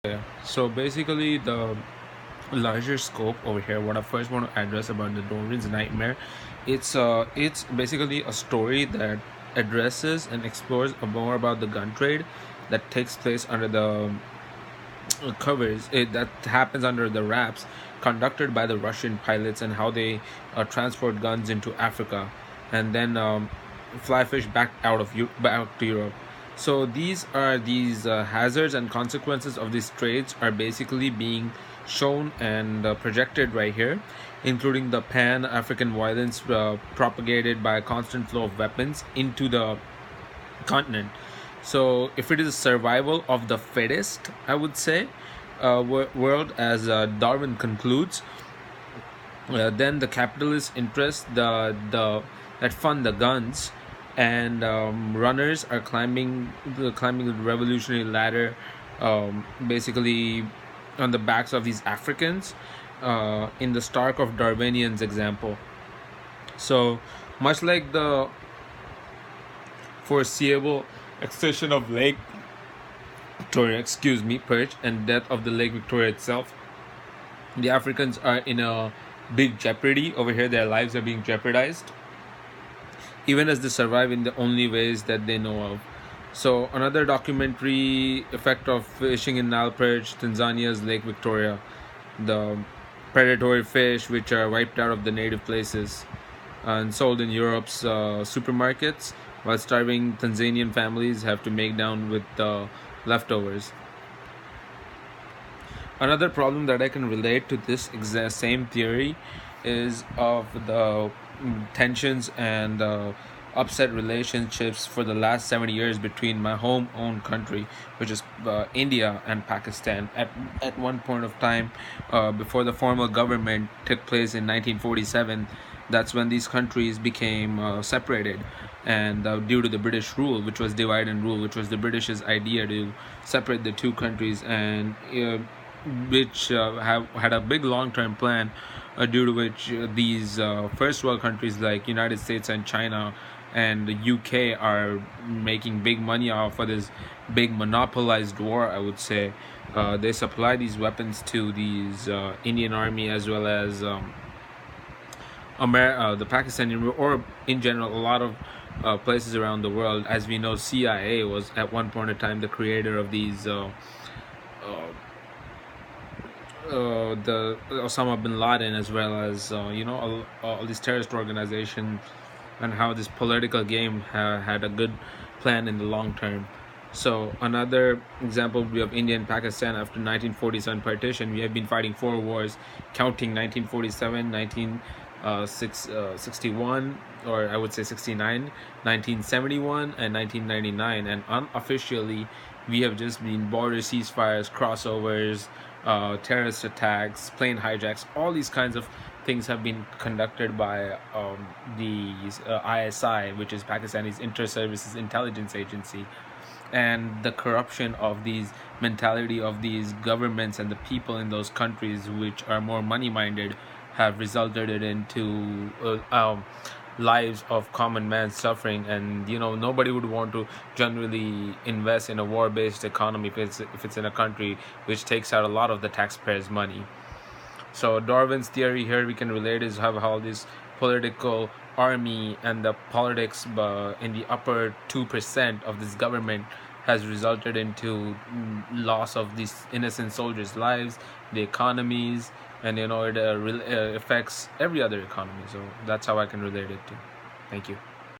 Yeah. So basically, the larger scope over here, what I first want to address about the Darwin's Nightmare, it's basically a story that addresses and explores more about the gun trade that takes place under the that happens under the wraps, conducted by the Russian pilots, and how they transport guns into Africa and then fly fish back to Europe. So these hazards and consequences of these trades are basically being shown and projected right here, including the pan African violence propagated by a constant flow of weapons into the continent. So, if it is survival of the fittest, I would say, world, as Darwin concludes, then the capitalist interests that fund the guns and runners are climbing the revolutionary ladder, basically on the backs of these Africans, in the Stark of Darwinian's example. So, much like the foreseeable extinction of Lake Victoria, Perch, and death of the Lake Victoria itself, the Africans are in a big jeopardy over here. Their lives are being jeopardized, even as they survive in the only ways that they know of. So, another documentary effect of fishing in Nile Perch, Tanzania's Lake Victoria, the predatory fish which are wiped out of the native places and sold in Europe's supermarkets, while starving Tanzanian families have to make down with the leftovers. Another problem that I can relate to this same theory is of the tensions and upset relationships for the last 70 years between my home own country, which is India, and Pakistan. At one point of time, before the formal government took place in 1947, that's when these countries became separated, and due to the British rule, which was divide and rule, which was the British's idea to separate the two countries, and which have had a big long-term plan, due to which these first world countries like United States and China and the UK are making big money off of this big monopolized war, I would say. They supply these weapons to these Indian army, as well as the Pakistani, or in general a lot of places around the world. As we know, CIA was at one point in time the creator of these uh, the Osama bin Laden, as well as all these terrorist organizations, and how this political game had a good plan in the long term. So another example would be of India and Pakistan after 1947 partition. We have been fighting four wars, counting 1947, 1961, or I would say 69, 1971, and 1999. And unofficially, we have just been border ceasefires, crossovers, terrorist attacks, plane hijacks. All these kinds of things have been conducted by the ISI, which is Pakistani's Inter-Services Intelligence Agency. And the corruption of these mentality of these governments and the people in those countries, which are more money minded, have resulted it into lives of common man suffering. And nobody would want to generally invest in a war based economy if it's in a country which takes out a lot of the taxpayers money. So Darwin's theory here we can relate is how this political army and the politics in the upper 2% of this government has resulted into loss of these innocent soldiers' lives, the economies, and it affects every other economy. So that's how I can relate it to. Thank you.